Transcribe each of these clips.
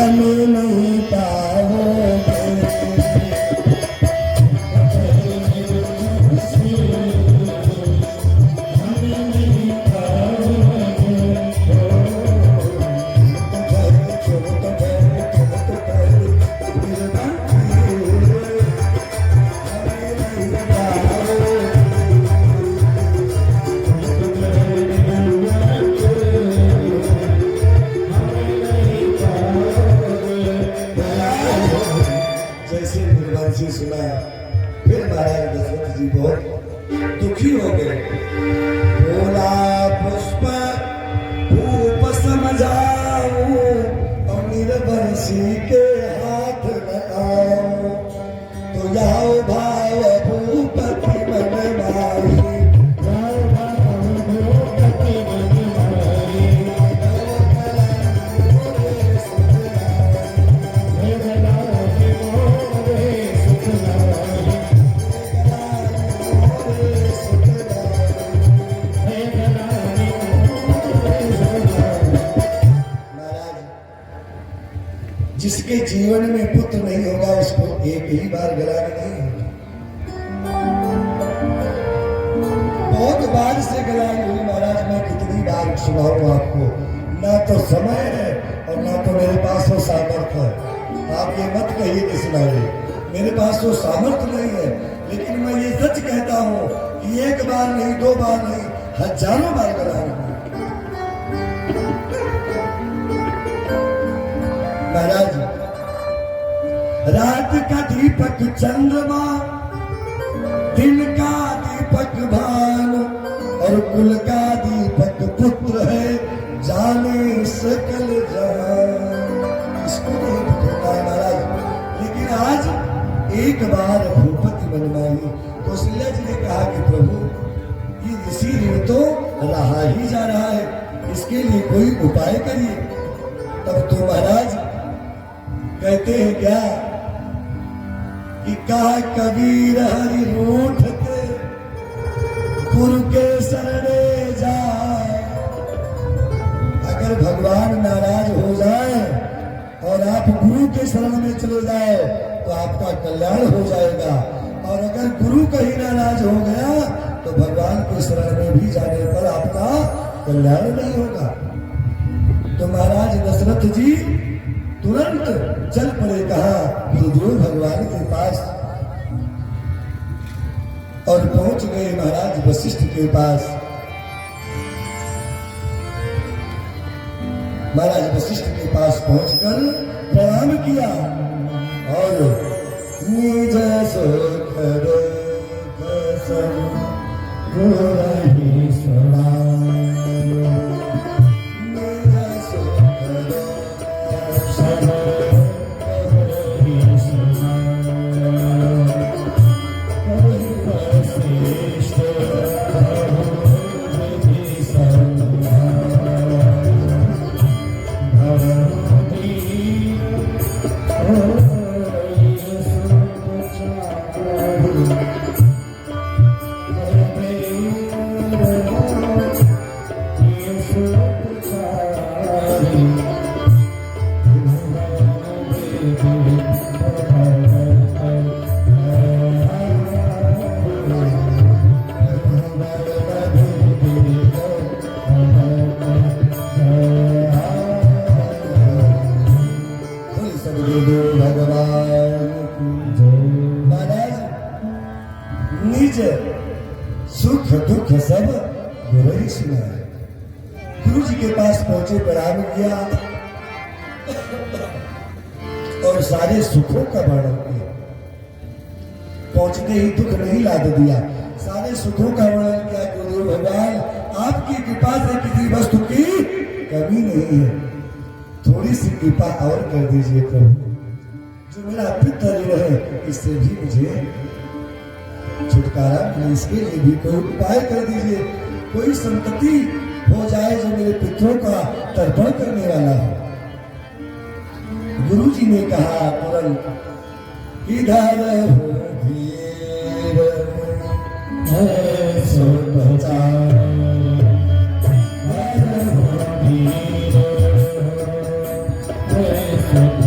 हमें नहीं पाओगे। सुना फिर महाराज दशरथ जी बहुत दुखी हो गए। बोला पुष्प भूप समझाऊं और निर्वंशी के हाथ लगाऊं तो जाओ भाव भूपति मन माई। जिसके जीवन में पुत्र नहीं होगा उसको एक ही बार गलाने नहीं होगी। बहुत बार से गलाई हुई महाराज, मैं कितनी बार सुनाऊं आपको। ना तो समय है और ना तो मेरे पास वो सामर्थ्य है। आप ये मत कहिए कि सुनाइए, मेरे पास वो सामर्थ्य नहीं है। लेकिन मैं ये सच कहता हूं कि एक बार नहीं, दो बार नहीं, हजारों बार गलाऊंगा। महाराज रात का दीपक चंद्रमा, दिन का दीपक भानु और कुल का दीपक पुत्र है, जाने सकल जहान। इसको नहीं पता महाराज। लेकिन आज एक बार भूपति बनवाई तो शैल्या जी ने कहा कि प्रभु ये ऋषि ऋण तो रहा ही जा रहा है, इसके लिए कोई उपाय करिए। तब तो महाराज कहते हैं क्या कि कहा कबीर हरि रूठ के गुरु के शरणे जाए। अगर भगवान नाराज हो जाए और आप गुरु के शरण में चले जाए तो आपका कल्याण हो जाएगा, और अगर गुरु कहीं नाराज हो गया तो भगवान के शरण में भी जाने पर आपका कल्याण नहीं होगा। तो महाराज दशरथ जी तुरंत चल पड़े, कहा गुरुदेव भगवान के पास, और पहुंच गए महाराज वशिष्ठ के पास। महाराज वशिष्ठ के पास पहुंचकर प्रणाम किया और निज सुख सुख दुख सब गुरु ही सुनाए। गुरु जी के पास पहुंचे, प्रणाम किया और सारे सुखों का वर्णन किया। पहुंचते ही दुख नहीं लाद दिया, सारे सुखों का वर्णन किया। गुरुदेव भगवान आपकी कृपा से किसी वस्तु की कमी नहीं है, थोड़ी सी कृपा और कर दीजिए प्रभु। जो मेरा पितृ ऋण है इससे भी मुझे छुटकारा मिले, इसके लिए भी कोई उपाय कर दीजिए। कोई संतति हो जाए जो मेरे पितरों का तर्पण करने वाला हो। गुरु जी ने कहा तुरंत, इधर हो धीर है सो बचा, इधर हो धीर है सो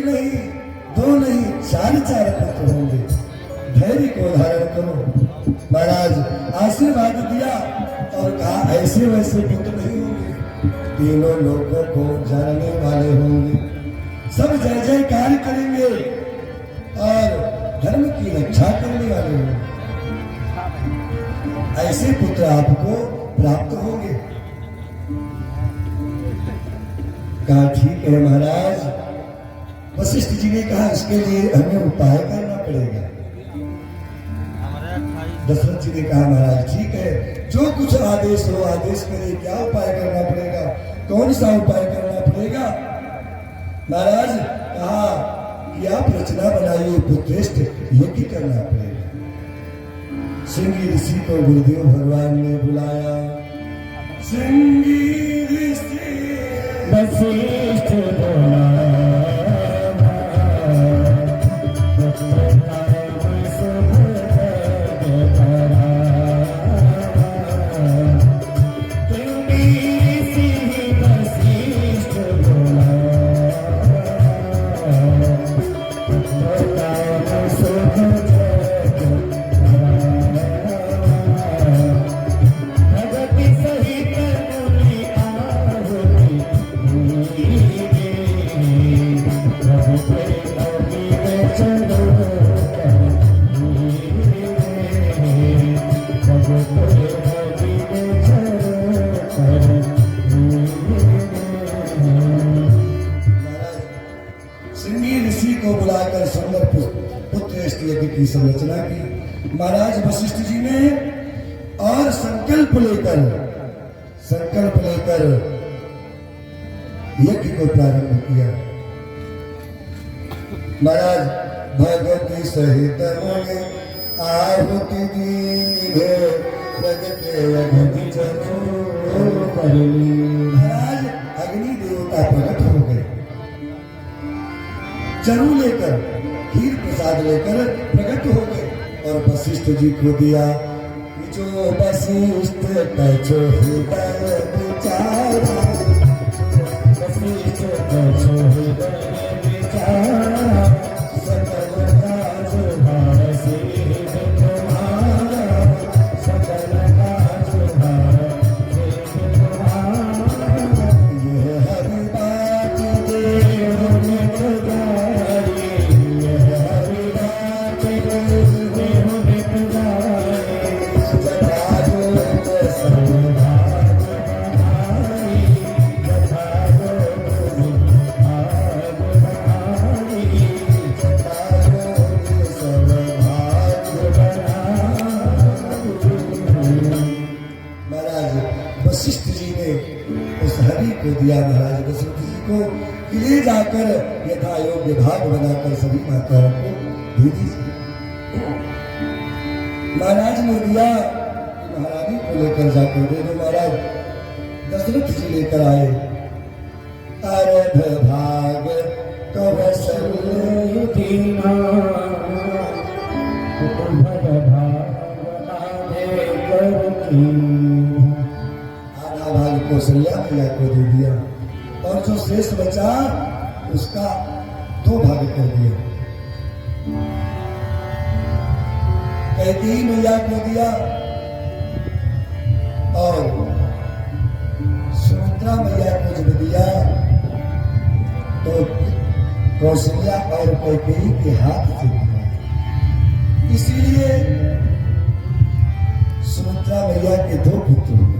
नहीं, दो नहीं, चार चार पुत्र होंगे। धैर्य को धारण करो। महाराज आशीर्वाद दिया और कहा ऐसे वैसे पुत्र नहीं होंगे, तीनों लोगों को जानने वाले होंगे, सब जय जयकार करेंगे और धर्म की रक्षा करने वाले होंगे। ऐसे पुत्र आपको प्राप्त होंगे। कहा ठीक है महाराज। वशिष्ठ जी ने कहा इसके लिए हमें उपाय करना पड़ेगा। दशरथ जी ने कहा महाराज ठीक है, जो कुछ आदेश हो आदेश करिए, क्या उपाय करना पड़ेगा, कौन सा उपाय करना पड़ेगा। महाराज कहा कि आप रचना बनाइए, पुत्रेष्ठ यज्ञ करना पड़ेगा। श्रृंगी ऋषि को गुरुदेव भगवान ने बुलाया। श्रृंगी ऋषि वशिष्ठ बोला, की संरचना की महाराज वशिष्ठ जी ने और संकल्प लेकर यज्ञ को प्रारंभ किया। महाराज भगवती सहित आहुति दीने प्रगटे अग्नि महाराज अग्नि देवता प्रकट हो गए, चरु लेकर खीर प्रसाद लेकर प्रकट हो गए और वशिष्ठ जी को दिया। जो वशिष्ठ तजो हृदय विचारा, वशिष्ठ तजो हृदय विचारा, सकल काज भार सिद्ध तुम्हारा, सकल काज भार सिद्ध तुम्हारा। ये हरि बात देव नित गारी, वशिष्ठ जी ने उस हरि को दिया। महाराज वशिष्ठ जी को ले जाकर यथा योग्य भाग बनाकर सभी माताओं को दे दीजिए। महाराज ने दिया, महारानी को लेकर जाकर दे दो। महाराज दशरथ जी लेकर आए। अर्ध भाग कौशल्य दीना, कौशल्या मैया को दे दिया और जो शेष बचा उसका 2 भाग कर दिया। कैकेयी मैया को दिया और सुमित्रा मैया को जब दिया तो कौशल्या और कैकेयी के हाथ से दिया। इसीलिए सुमित्रा मैया के 2 पुत्र हुए,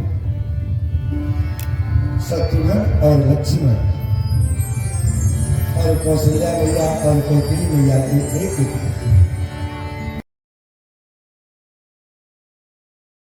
शत्रुघ्न और लक्ष्मण, और कौशल्या मैया और कैकेयी मैया के एक